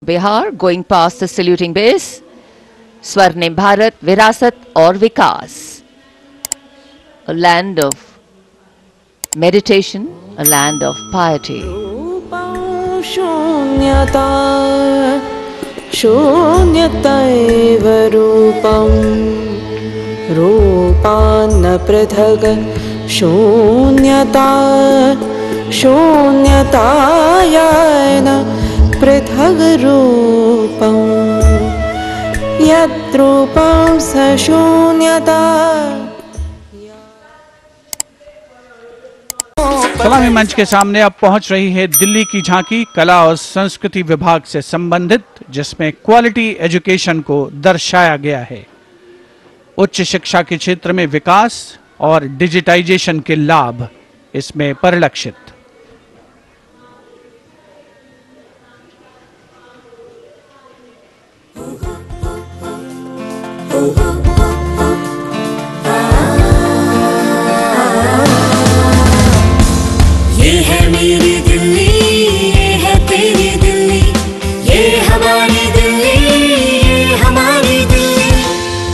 Bihar, going past the saluting base. Swarnim Bharat, Virasat और विकास. A land of meditation, a land of piety. शून्यता शून्यतैव रूपं रूपान्न पृथग् शून्यता शून्यतायान पृथग् रूपं यद्रूपं स शून्यता. सलामी मंच के सामने अब पहुंच रही है दिल्ली की झांकी कला और संस्कृति विभाग से संबंधित, जिसमें क्वालिटी एजुकेशन को दर्शाया गया है. उच्च शिक्षा के क्षेत्र में विकास और डिजिटाइजेशन के लाभ इसमें परिलक्षित. ये है मेरी दिल्ली, ये है तेरी दिल्ली, ये हमारी दिल्ली, ये हमारी दिल्ली.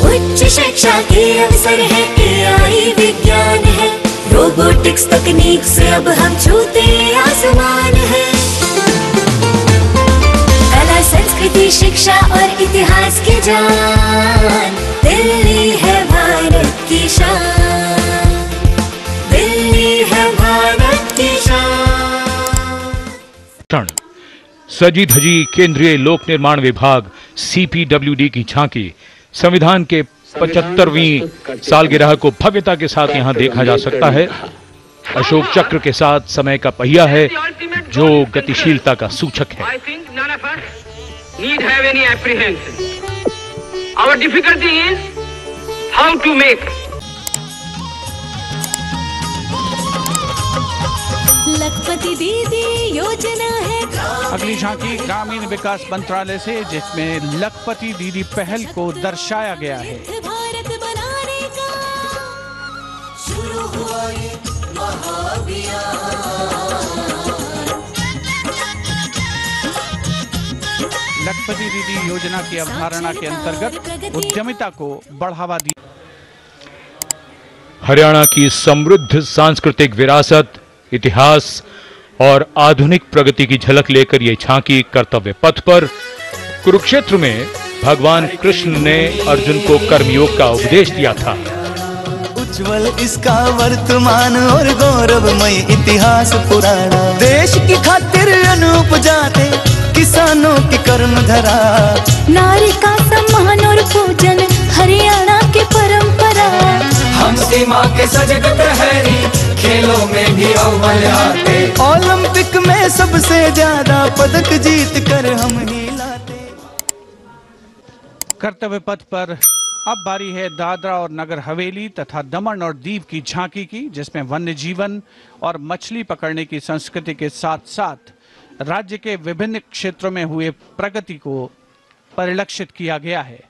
उच्च शिक्षा के अवसर है, AI विज्ञान है, रोबोटिक्स तकनीक से अब हम छूते आसमान है. कला संस्कृति शिक्षा और इतिहास की जान, दिल्ली है भारत की शान, दिल्ली है भारत की शान. सजी धजी केंद्रीय लोक निर्माण विभाग CPWD की झांकी संविधान के 75वीं सालगिरह को भव्यता के साथ यहां देखा जा सकता है. अशोक चक्र के साथ समय का पहिया है जो गतिशीलता का सूचक है. लखपति दीदी योजना है. अगली झांकी ग्रामीण विकास मंत्रालय से, जिसमें लखपति दीदी पहल को दर्शाया गया है. भारत बनाने का शुरू हुआ ये लखपति दीदी योजना की अवधारणा के अंतर्गत उद्यमिता को बढ़ावा दिया. हरियाणा की समृद्ध सांस्कृतिक विरासत, इतिहास और आधुनिक प्रगति की झलक लेकर ये झांकी कर्तव्य पथ पर कुरुक्षेत्र में भगवान कृष्ण ने अर्जुन को कर्मयोग का उपदेश दिया था. उज्जवल इसका वर्तमान और गौरवमय इतिहास पुराना, देश की खातिर अनूप जाते किसानों की कर्म धरा, नारी का सम्मान और पूजन हरियाणा की परंपरा. हम सीमा के सजग प्रहरी, खेलों में भी अव्वल आते, ओलंपिक में सबसे ज्यादा पदक जीत कर हम ही लाते. कर्तव्य पथ पर अब बारी है दादरा और नगर हवेली तथा दमन और दीव की झांकी की, जिसमें वन्य जीवन और मछली पकड़ने की संस्कृति के साथ साथ राज्य के विभिन्न क्षेत्रों में हुए प्रगति को परिलक्षित किया गया है.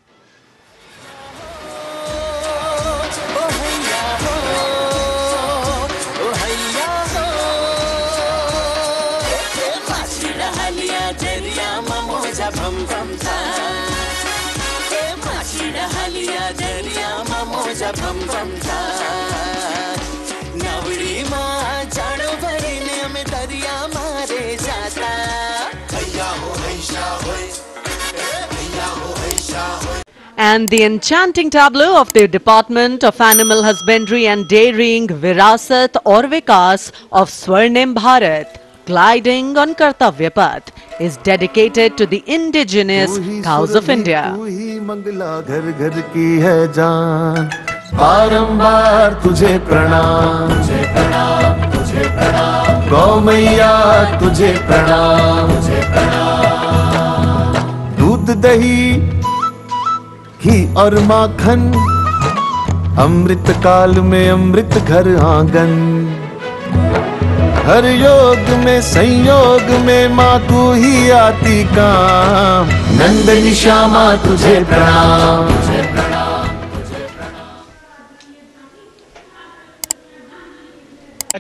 And the enchanting tableau of the Department of Animal Husbandry and Dairying, Virasat और विकास of Swarnim Bharat, gliding on Kartavya Path, is dedicated to the indigenous cows of India. तू ही मंगला घर घर की है जान, बारंबार तुझे प्रणाम, तुझे प्रणाम, तुझे प्रणाम, गौ मैया तुझे प्रणाम, तुझे प्रणाम. दूध दही घी और माखन, अमृत काल में अमृत घर आंगन, हर योग में संयोग में माँ तू ही आती काम, नंदनी श्यामा तुझे प्रणाम, तुझे प्रणाम, तुझे प्रणाम.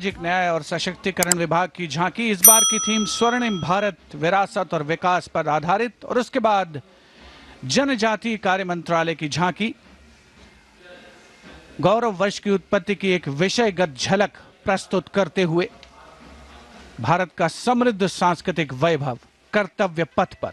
सामाजिक न्याय और सशक्तिकरण विभाग की झांकी। इस बार की थीम स्वर्णिम भारत, विरासत और विकास पर आधारित। और उसके बाद जनजातीय कार्य मंत्रालय की झांकी, गौरव वर्ष की उत्पत्ति की एक विषयगत झलक प्रस्तुत करते हुए भारत का समृद्ध सांस्कृतिक वैभव कर्तव्य पथ पर।